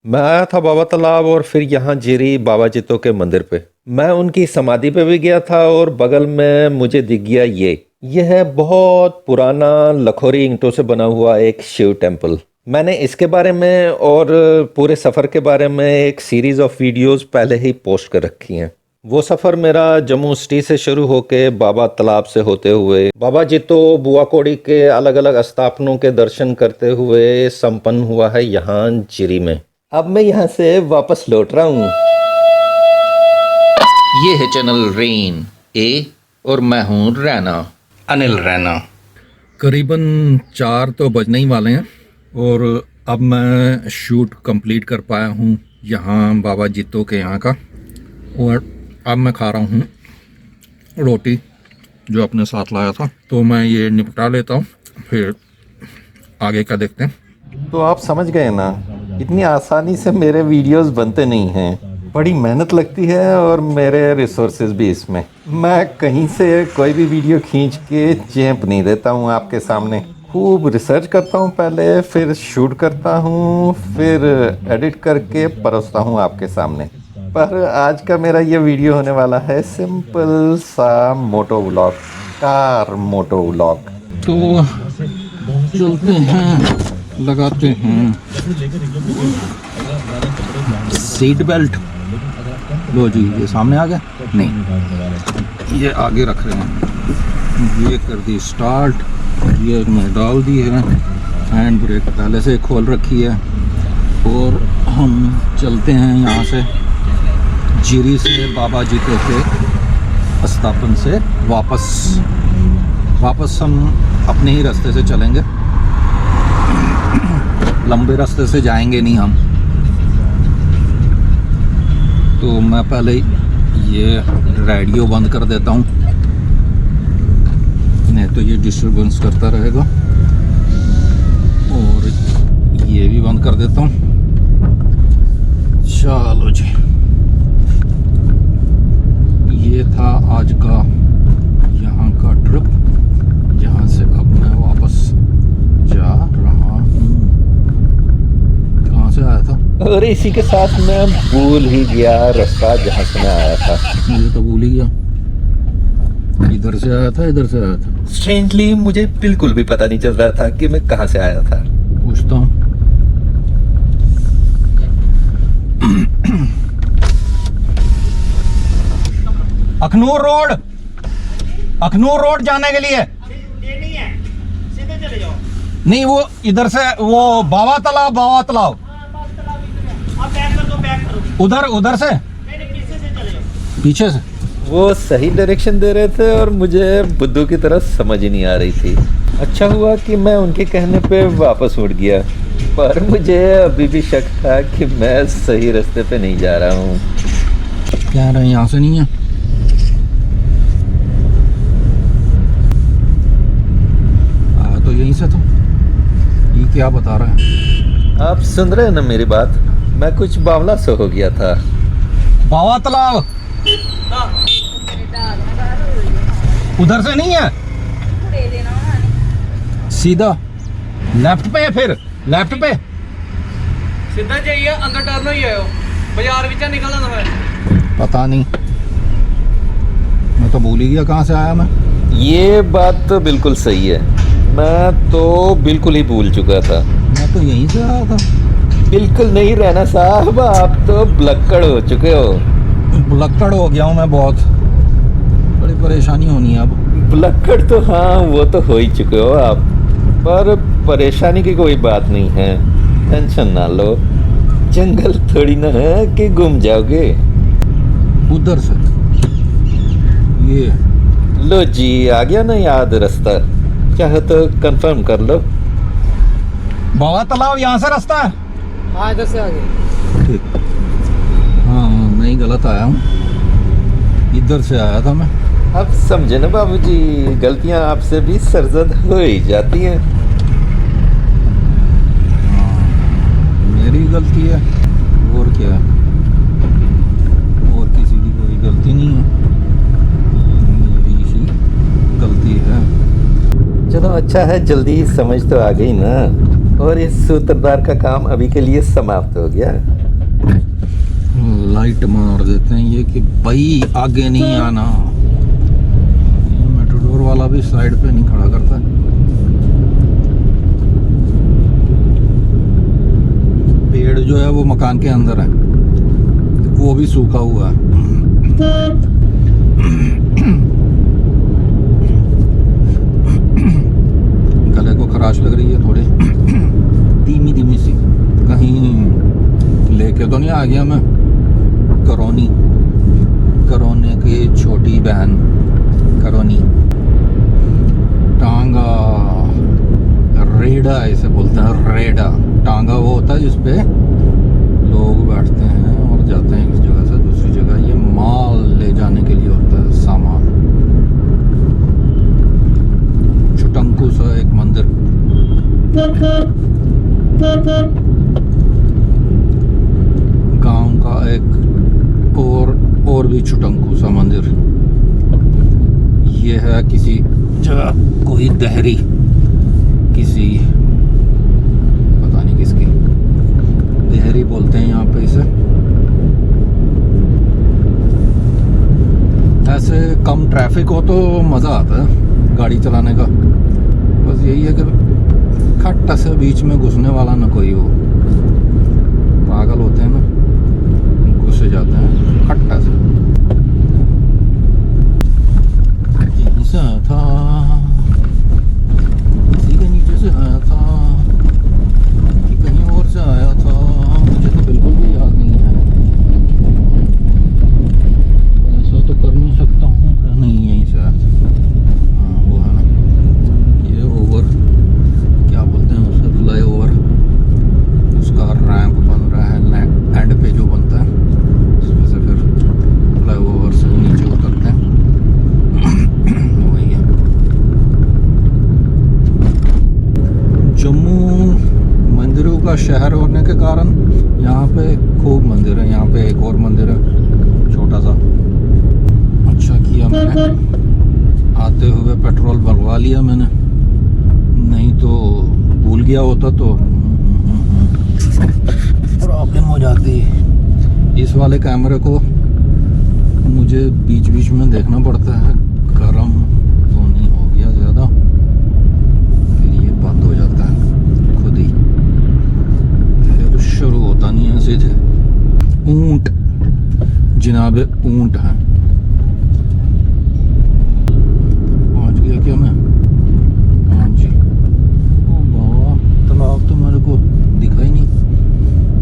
मैं आया था बाबा तालाब और फिर यहाँ जीरी बाबा जित्तो के मंदिर पे। मैं उनकी समाधि पे भी गया था और बगल में मुझे दिख गया यह है बहुत पुराना लखोरी ईंटों से बना हुआ एक शिव टेम्पल। मैंने इसके बारे में और पूरे सफ़र के बारे में एक सीरीज ऑफ वीडियोस पहले ही पोस्ट कर रखी हैं। वो सफ़र मेरा जम्मू सिटी से शुरू होके बाबा तालाब से होते हुए बाबा जित्तो बुआ कौड़ी के अलग अलग स्थापनों के दर्शन करते हुए संपन्न हुआ है यहाँ जिरी में। अब मैं यहाँ से वापस लौट रहा हूँ। ये है चैनल रेन ए और मैं हूँ रैना, अनिल रैना। करीबन 4 तो बजने ही वाले हैं और अब मैं शूट कंप्लीट कर पाया हूँ यहाँ बाबा जित्तो के यहाँ का। और अब मैं खा रहा हूँ रोटी जो अपने साथ लाया था, तो मैं ये निपटा लेता हूँ, फिर आगे का देखते हैं। तो आप समझ गए ना, इतनी आसानी से मेरे वीडियोस बनते नहीं हैं, बड़ी मेहनत लगती है और मेरे रिसोर्सेज भी इसमें। मैं कहीं से कोई भी वीडियो खींच के चैंप नहीं देता हूँ आपके सामने। खूब रिसर्च करता हूँ पहले, फिर शूट करता हूँ, फिर एडिट करके परोसता हूँ आपके सामने। पर आज का मेरा ये वीडियो होने वाला है सिंपल सा moto vlog, car moto vlog. तो चलते हैं, लगाते हैं सीट बेल्ट। लो जी, ये सामने आ गया, नहीं ये आगे रख रहे हैं। ये कर दी स्टार्ट, ये मैं डाल दी है, हैंड ब्रेक पहले से खोल रखी है और हम चलते हैं यहाँ से जिरी से बाबा जित्तो के स्थापन से वापस हम अपने ही रास्ते से चलेंगे, लंबे रास्ते से जाएंगे नहीं हम। तो मैं पहले ये रेडियो बंद कर देता हूँ, नहीं तो ये डिस्टरबेंस करता रहेगा, और ये भी बंद कर देता हूँ। चलो जी, ये था आज का यहाँ का ट्रिप, जहाँ से अब मैं वापस जा रहा हूँ। कहाँ से आया था? और इसी के साथ मैं भूल ही गया रास्ता जहाँ से मैं आया था। मुझे तो भूल ही गया, इधर से आया था, इधर से आया था। स्ट्रेंजली मुझे बिल्कुल भी पता नहीं चल रहा था कि मैं कहाँ से आया था। पूछता हूँ। अखनूर रोड जाने के लिए नहीं है, सीधे चले जाओ। नहीं, वो इधर से वो बाबा तालाब आप बैक कर दो, बैक करो। उधर से नहीं, पीछे से चले जाओ। पीछे से। वो सही डायरेक्शन दे रहे थे और मुझे बुद्धू की तरह समझ ही नहीं आ रही थी। अच्छा हुआ कि मैं उनके कहने पे वापस उड़ गया, पर मुझे अभी भी शक था कि मैं सही रास्ते पे नहीं जा रहा हूँ। क्या रहे, यहाँ से नहीं है? तो यहीं से तो ये क्या बता रहा है? आप सुन रहे हैं ना मेरी बात? मैं कुछ बावला सा हो गया था। बाबा तालाब उधर से नहीं है, सीधा लेफ्ट पे है, फिर लेफ्ट पे सीधा जाइए, अंदर टर्न ही आयो, बाजार विच निकलना मैं। पता नहीं, मैं तो भूल ही गया कहाँ से आया मैं। ये बात तो बिल्कुल सही है, मैं तो बिल्कुल ही भूल चुका था। मैं तो यहीं से आया था। बिल्कुल नहीं रहना साहब, आप तो भुलक्कड़ हो चुके हो। भुलक्कड़ हो गया हूँ मैं, बहुत बड़ी परेशानी होनी है अब। भुलक्कड़ तो हाँ, वो तो हो ही चुके हो आप, पर परेशानी की कोई बात नहीं है, टेंशन ना लो। जंगल थोड़ी ना है कि गुम जाओगे। उधर से ये लो जी, आ गया ना याद रास्ता, चाहे तो कंफर्म कर लो। बाबा तालाब यहाँ से रास्ता है। हाँ, इधर से आगे। ठीक, हाँ नहीं गलत आया हूँ, इधर से आया था मैं। अब समझे ना बाबूजी, गलतियां आपसे भी सरजद हो ही जाती हैं। मेरी गलती है और क्या है, और किसी की कोई गलती नहीं है, मेरी ही गलती है। चलो अच्छा है, जल्दी समझ तो आ गई ना। और इस सूत्रधार का काम अभी के लिए समाप्त हो गया। लाइट मार देते हैं ये कि भाई आगे नहीं आना। ये मेट्रोडोर वाला भी साइड पे नहीं खड़ा करता। पेड़ जो है वो मकान के अंदर है, वो भी सूखा हुआ है। गले को खराश लग रही है थोड़ी धीमी धीमी सी। कहीं लेके तो नहीं आ गया मैं करोने की छोटी बहन करोनी। टांगा रेडा इसे बोलते हैं, रेडा। टांगा वो होता है जिसपे लोग बैठते हैं और जाते हैं एक जगह से दूसरी जगह। ये माल ले जाने के लिए होता है, सामान। छुटंकू सा एक मंदिर। गांव का एक और भी छुटंकू सा मंदिर। ये है किसी जगह कोई देहरी, किसी पता नहीं किसकी देहरी बोलते हैं यहाँ पे इसे। ऐसे कम ट्रैफिक हो तो मज़ा आता है गाड़ी चलाने का। बस यही है कि खट्टा से बीच में घुसने वाला ना कोई हो। पागल होते हैं ना, घुस जाते हैं खट्टा से। यहीं से आया था, इसी के नीचे से आया था कि कहीं और से आया था, मुझे तो बिल्कुल भी याद नहीं है। ऐसा तो कर नहीं सकता हूँ। नहीं, यहीं से आया था। हाँ वो है ना, ये ओवर क्या बोलते हैं उसे, फ्लाई ओवर। उसका रैंप बन रहा है एंड पे जो बनता है, उसमें से फिर फ्लाई ओवर से नीचे उतरते हैं। वही है। जम्मू मंदिरों का शहर होने के कारण यहाँ पे खूब मंदिर है। यहाँ पे एक और मंदिर है छोटा सा। अच्छा किया मैंने आते हुए पेट्रोल भरवा लिया मैंने, नहीं तो भूल गया होता तो प्रॉब्लम हो जाती। इस वाले कैमरे को मुझे बीच बीच में देखना पड़ता है, गर्म तो नहीं हो गया ज़्यादा, फिर ये बंद हो जाता है खुद ही, फिर शुरू होता नहीं है सीधे। ऊंट जनाबे ऊंट हैं। पहुंच गया क्या मैं? हाँ जी। ओ बाबा, तालाब तो मेरे को दिखा ही नहीं,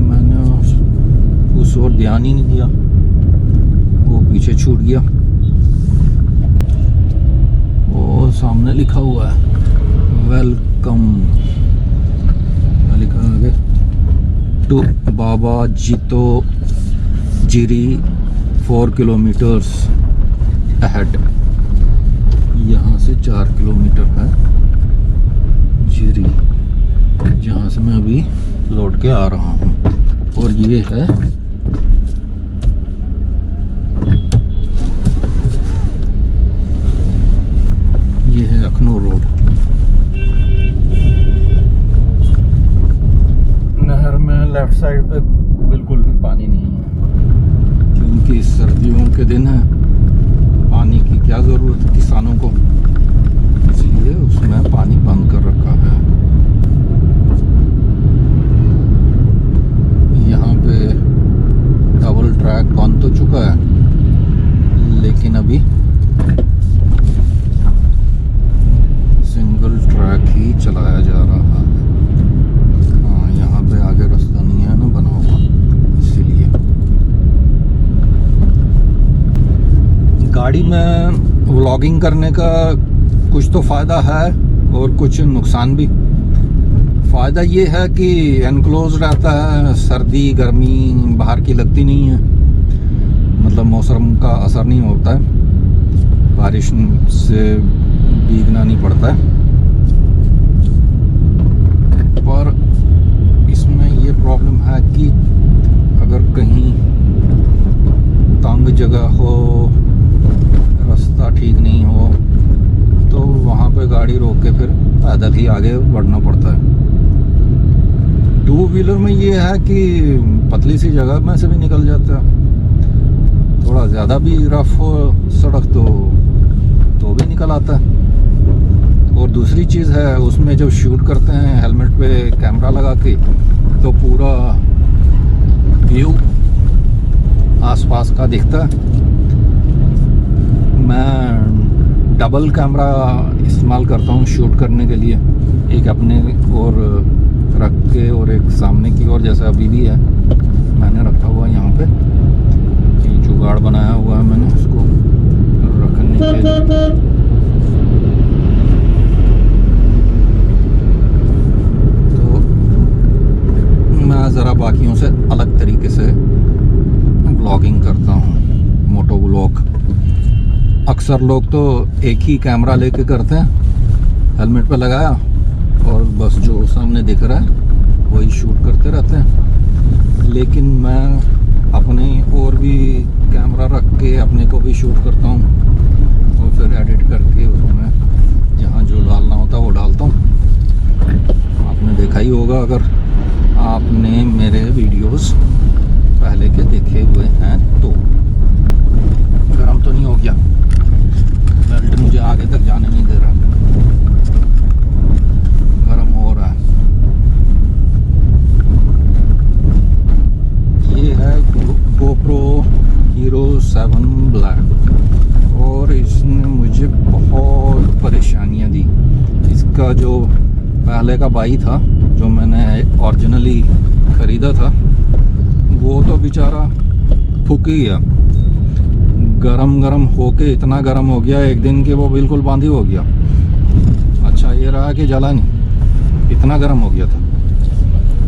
मैंने उस ओर ध्यान ही नहीं दिया, वो पीछे छूट गया। वो सामने लिखा हुआ है वेलकम, लिखा है आगे टू बाबा जीतो जिरी 4 किलोमीटर्स अहेड। यहाँ से 4 किलोमीटर है जिरी, जहाँ से मैं अभी लौट के आ रहा हूँ। और ये है अखनूर रोड। नहर में लेफ्ट साइड पे बिल्कुल भी पानी नहीं है, क्योंकि सर्दियों के दिन है, पानी की क्या ज़रूरत है किसानों को, इसलिए उसमें पानी बंद कर रखा है। यहाँ पे डबल ट्रैक बन तो चुका है, लेकिन अभी सिंगल ट्रैक ही चलाया जा रहा है। हाँ, यहाँ पे आगे रास्ता नहीं है ना बना हुआ, इसीलिए। गाड़ी में व्लॉगिंग करने का कुछ तो फ़ायदा है और कुछ नुकसान भी। फ़ायदा ये है कि एनक्लोज रहता है, सर्दी गर्मी बाहर की लगती नहीं है, मतलब मौसम का असर नहीं होता है, बारिश से भीगना नहीं पड़ता है। पर इसमें ये प्रॉब्लम है कि अगर कहीं तंग जगह हो, रास्ता ठीक नहीं हो, तो वहाँ पे गाड़ी रोक के फिर पैदल ही आगे बढ़ना पड़ता है। टू व्हीलर में ये है कि पतली सी जगह में से भी निकल जाता है, थोड़ा ज़्यादा भी रफ हो सड़क तो भी निकल आता है। और दूसरी चीज़ है, उसमें जब शूट करते हैं हेलमेट पे कैमरा लगा के, तो पूरा व्यू आसपास का दिखता है। मैं डबल कैमरा इस्तेमाल करता हूँ शूट करने के लिए, एक अपने और रख के और एक सामने की ओर, जैसा अभी भी है मैंने रखा हुआ है यहाँ पे, ये जुगाड़ बनाया हुआ है मैंने उसको रखने के लिए। तो मैं ज़रा बाकियों से अलग तरीके से ब्लॉगिंग करता हूँ, मोटो ब्लॉग। अक्सर लोग तो एक ही कैमरा लेके करते हैं, हेलमेट पे लगाया और बस जो सामने दिख रहा है वही शूट करते रहते हैं। लेकिन मैं अपने और भी कैमरा रख के अपने को भी शूट करता हूँ और फिर एडिट करके उसमें जहाँ जो डालना होता है वो डालता हूँ। आपने देखा ही होगा अगर आपने मेरे वीडियोस पहले के देखे हुए हैं तो। गरम तो नहीं हो गया? बेल्ट मुझे आगे तक जाने नहीं दे रहा, गरम हो रहा है। ये है GoPro Hero 7 Black और इसने मुझे बहुत परेशानियां दी। इसका जो पहले का बाई था जो मैंने ओरिजिनली ख़रीदा था, वो तो बेचारा फूक ही गया। गरम होके इतना गरम हो गया एक दिन के वो बिल्कुल बांधी हो गया। अच्छा ये रहा कि जला नहीं, इतना गरम हो गया था।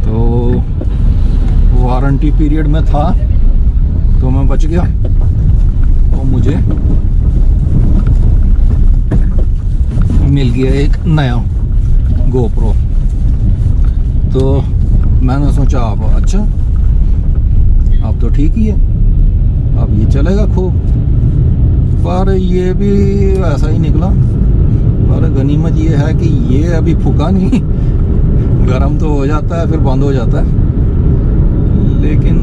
तो वारंटी पीरियड में था तो मैं बच गया और मुझे मिल गया एक नया GoPro। तो मैंने सोचा अब अच्छा अब तो ठीक ही है, अब ये चलेगा खूब। पर ये भी ऐसा ही निकला। पर गनीमत ये है कि ये अभी फूका नहीं, गरम तो हो जाता है फिर बंद हो जाता है, लेकिन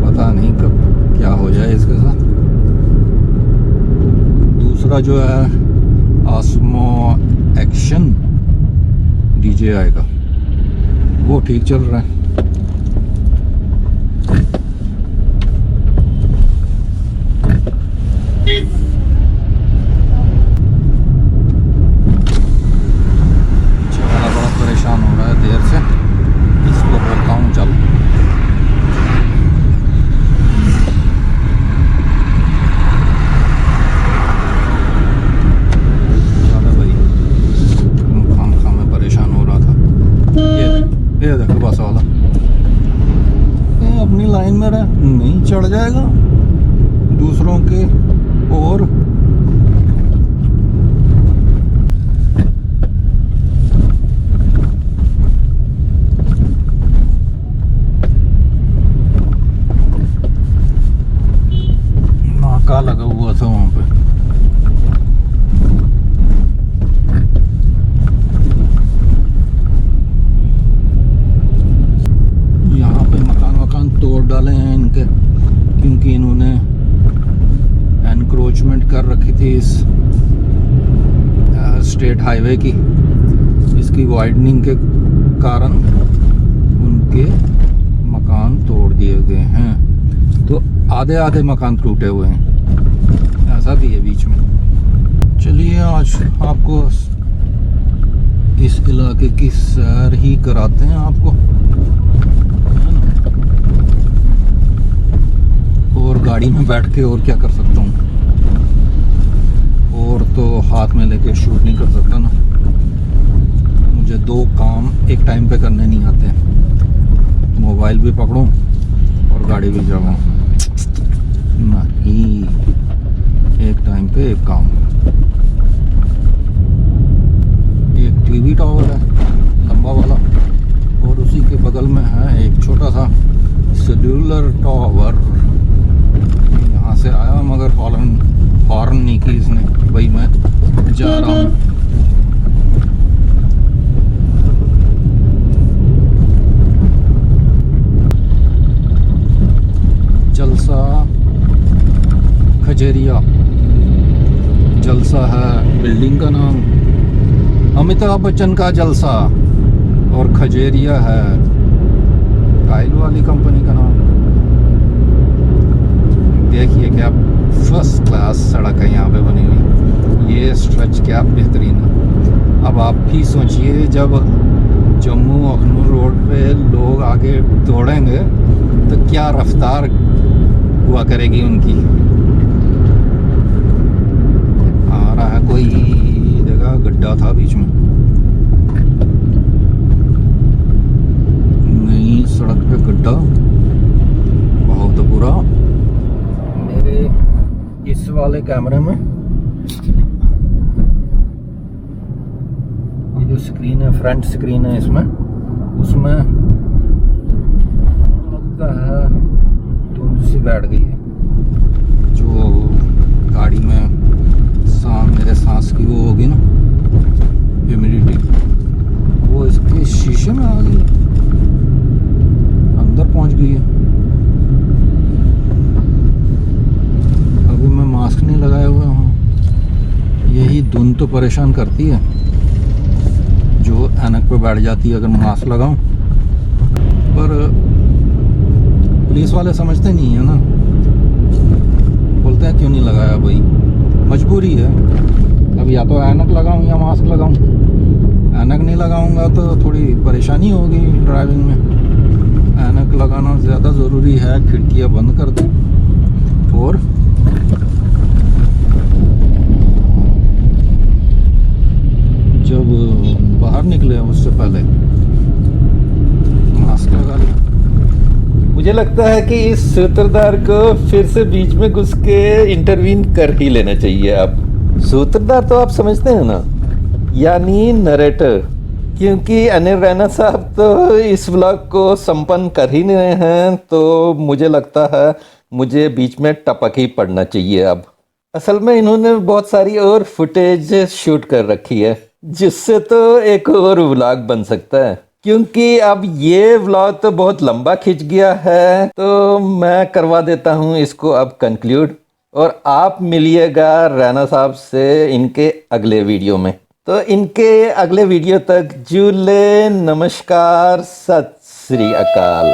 पता नहीं कब क्या हो जाए इसके साथ। दूसरा जो है आसमो एक्शन DJI का, वो ठीक चल रहा है। परेशान हो रहा है देर से, इसको बोलता हूँ चल। चलो भाई, खाम में परेशान हो रहा था। ये देखो बस वाला अपनी लाइन में रह नहीं चढ़ जाएगा दूसरों के। और नाका लगा हुआ था वहां पे। यहाँ पे मकान तोड़ डाले हैं इनके, क्योंकि इन्होंने एनक्रोचमेंट कर रखी थी इस स्टेट हाईवे की। इसकी वाइडनिंग के कारण उनके मकान तोड़ दिए गए हैं, तो आधे मकान टूटे हुए हैं, ऐसा भी है बीच में। चलिए आज आपको इस इलाके की सैर ही कराते हैं आपको, है ना। और गाड़ी में बैठ के और क्या कर सकता हूँ, और तो हाथ में लेके शूट नहीं कर सकता ना। मुझे दो काम एक टाइम पे करने नहीं आते, मोबाइल भी पकड़ूं और गाड़ी भी चलाऊं, नहीं, एक टाइम पे एक काम। एक टीवी टावर है लंबा वाला और उसी के बगल में है एक छोटा सा सेल्यूलर टावर। यहाँ से आया मगर हॉर्न नहीं की इसने, भाई मैं जा रहा हूँ। खजेरिया जलसा है बिल्डिंग का नाम, अमिताभ बच्चन का जलसा, और खजेरिया है टाइल वाली कंपनी का नाम। देखिए क्या फर्स्ट क्लास सड़क है यहाँ पे बनी हुई, ये स्ट्रेच क्या बेहतरीन है। अब आप भी सोचिए जब जम्मू अखनूर रोड पे लोग आगे दौड़ेंगे तो क्या रफ्तार हुआ करेगी उनकी। आ रहा है कोई, देखा गड्ढा था बीच में, नई सड़क पे गड्ढा बहुत बुरा। मेरे इस वाले कैमरे में ये जो स्क्रीन है, फ्रंट स्क्रीन है इसमें, उसमें लगता है धुंध सी बैठ गई है। जो गाड़ी में मेरे सांस की वो होगी ना ह्यूमिडिटी, वो इसके शीशे में आ गई है, अंदर पहुंच गई है। अभी मैं मास्क नहीं लगाए हुए हूँ, यही धुंध तो परेशान करती है जो ऐनक पे बैठ जाती है अगर मास्क लगाऊं। पर पुलिस वाले समझते नहीं है ना, बोलते हैं क्यों नहीं लगाया भाई, मजबूरी है। अब या तो ऐनक लगाऊं या मास्क लगाऊं, ऐनक नहीं लगाऊंगा तो थोड़ी परेशानी होगी ड्राइविंग में, ऐनक लगाना ज़्यादा ज़रूरी है। खिड़कियाँ बंद कर दूं और जब बाहर निकले उससे पहले मास्क लगा लें। मुझे लगता है कि इस सूत्रधार को फिर से बीच में घुस के इंटरवीन कर ही लेना चाहिए। अब सूत्रधार तो आप समझते हैं ना, यानी नरेटर, क्योंकि अनिल रैना साहब तो इस व्लॉग को संपन्न कर ही नहीं रहे हैं, तो मुझे लगता है मुझे बीच में टपक ही पड़ना चाहिए। अब असल में इन्होंने बहुत सारी और फुटेज शूट कर रखी है, जिससे तो एक और व्लॉग बन सकता है। क्योंकि अब ये व्लॉग तो बहुत लंबा खिंच गया है, तो मैं करवा देता हूँ इसको अब कंक्लूड, और आप मिलिएगा रैना साहब से इनके अगले वीडियो में। तो इनके अगले वीडियो तक जूले, नमस्कार, सत श्री अकाल।